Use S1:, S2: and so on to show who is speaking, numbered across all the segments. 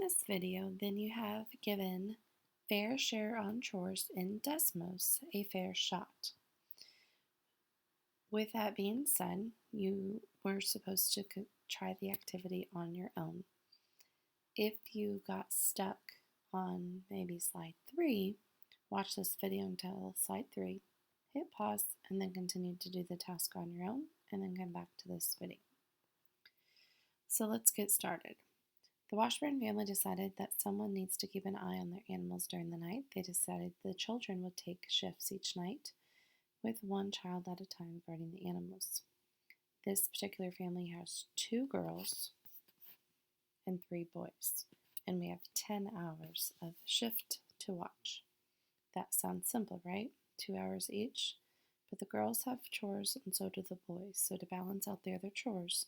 S1: this video, then you have given fair share on chores in Desmos a fair shot. With that being said, you were supposed to try the activity on your own. If you got stuck on maybe slide 3, watch this video until slide 3, hit pause, and then continue to do the task on your own, and then come back to this video. So let's get started. The Washburn family decided that someone needs to keep an eye on their animals during the night. They decided the children would take shifts each night, with one child at a time guarding the animals. This particular family has 2 girls and 3 boys, and we have 10 hours of shift to watch. That sounds simple, right? 2 hours each. But the girls have chores and so do the boys. So to balance out the other chores,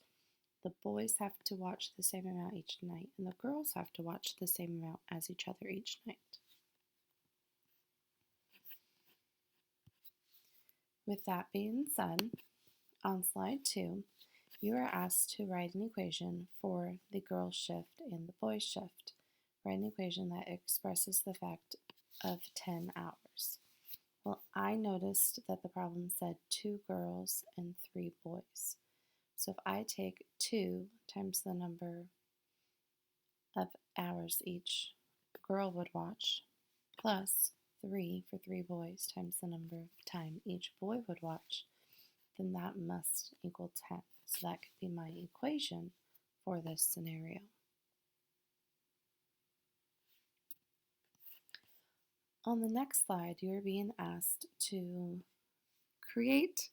S1: the boys have to watch the same amount each night, and the girls have to watch the same amount as each other each night. With that being said, on slide 2, you are asked to write an equation for the girls' shift and the boys' shift. Write an equation that expresses the fact of 10 hours. Well, I noticed that the problem said 2 girls and 3 boys. So if I take 2 times the number of hours each girl would watch, plus 3 for 3 boys times the number of time each boy would watch, then that must equal 10. So that could be my equation for this scenario. On the next slide, you are being asked to create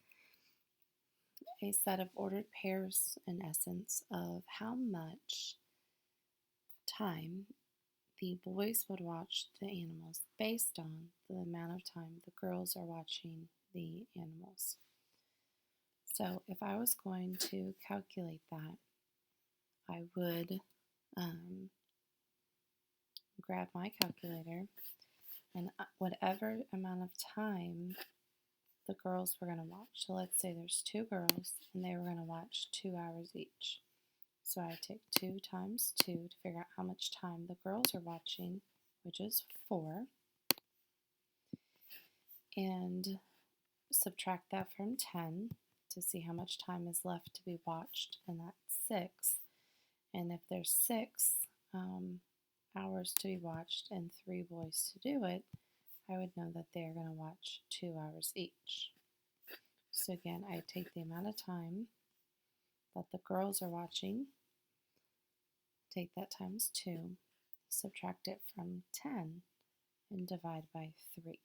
S1: a set of ordered pairs, in essence, of how much time the boys would watch the animals based on the amount of time the girls are watching the animals. So if I was going to calculate that, I would grab my calculator, and whatever amount of time the girls were going to watch. So let's say there's 2 girls and they were going to watch 2 hours each. So I take 2 times 2 to figure out how much time the girls are watching, which is 4, and subtract that from 10 to see how much time is left to be watched, and that's 6. And if there's 6 hours to be watched and 3 boys to do it, I would know that they're going to watch 2 hours each. So again, I take the amount of time that the girls are watching, take that times 2, subtract it from 10, and divide by 3.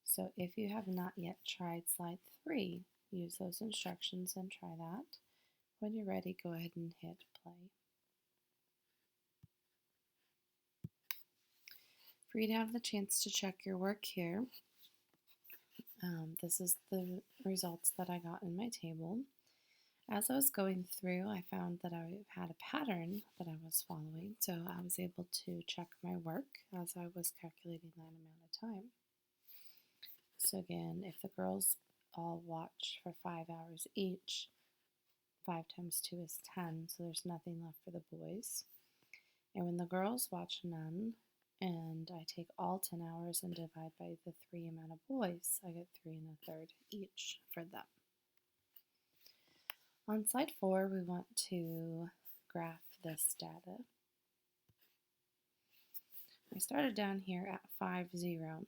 S1: So if you have not yet tried slide 3, use those instructions and try that. When you're ready, go ahead and hit play. For you to have the chance to check your work here, this is the results that I got in my table. As I was going through, I found that I had a pattern that I was following, so I was able to check my work as I was calculating that amount of time. So again, if the girls all watch for 5 hours each, 5 times 2 is 10, so there's nothing left for the boys. And when the girls watch none, and I take all 10 hours and divide by the 3 amount of boys, I get 3 1/3 each for them. On slide 4, we want to graph this data. I started down here at 5, 0,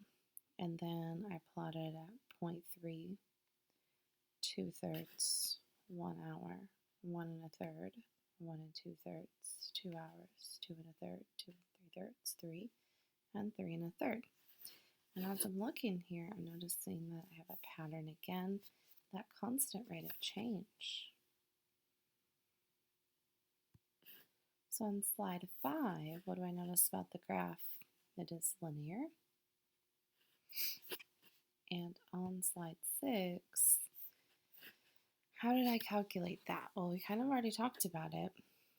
S1: and then I plotted at 0.3, 2/3, 1 hour, 1 1/3, 1 2/3, 2 hours, 2 1/3, 2 3/3, 3, and 3 1/3. And as I'm looking here, I'm noticing that I have a pattern again, that constant rate of change. So on slide 5, what do I notice about the graph? It is linear. And on slide 6, how did I calculate that? Well, we kind of already talked about it.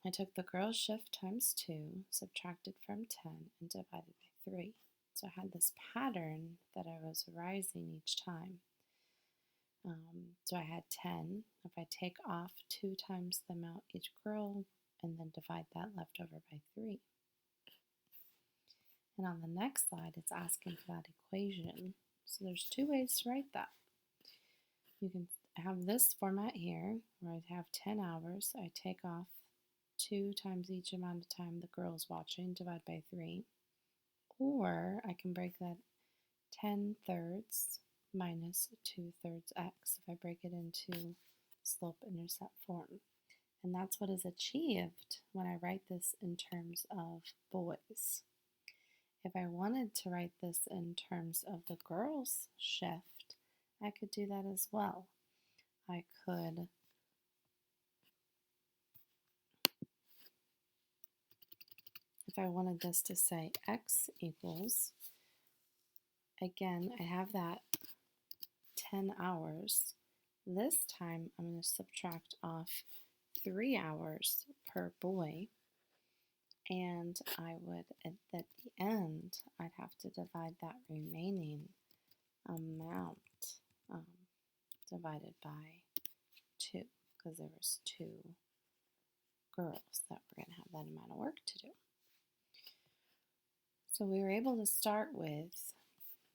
S1: I took the girls' shift times 2, subtracted from 10, and divided by 3. So I had this pattern that I was rising each time. So I had 10. If I take off 2 times the amount each girl and then divide that left over by 3. And on the next slide, it's asking for that equation. So there's two ways to write that. You can have this format here, where I have 10 hours. I take off 2 times each amount of time the girl's watching, divide by 3. Or I can break that 10 thirds minus 2 thirds x if I break it into slope-intercept form. And that's what is achieved when I write this in terms of boys. If I wanted to write this in terms of the girls' shift, I could do that as well. I could if I wanted this to say x equals, again, I have that 10 hours. This time I'm going to subtract off 3 hours per boy, and I would, at the end, I'd have to divide that remaining amount divided by 2, because there was 2 girls that were going to have that amount of work to do. So we were able to start with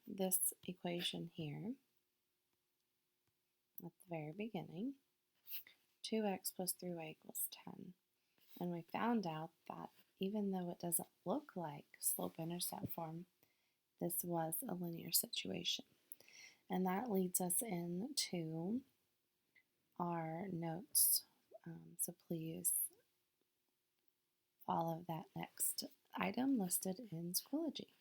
S1: this equation here at the very beginning, 2x plus 3y equals 10. And we found out that even though it doesn't look like slope-intercept form, this was a linear situation. And that leads us into our notes. So please follow that next item listed in Schoology.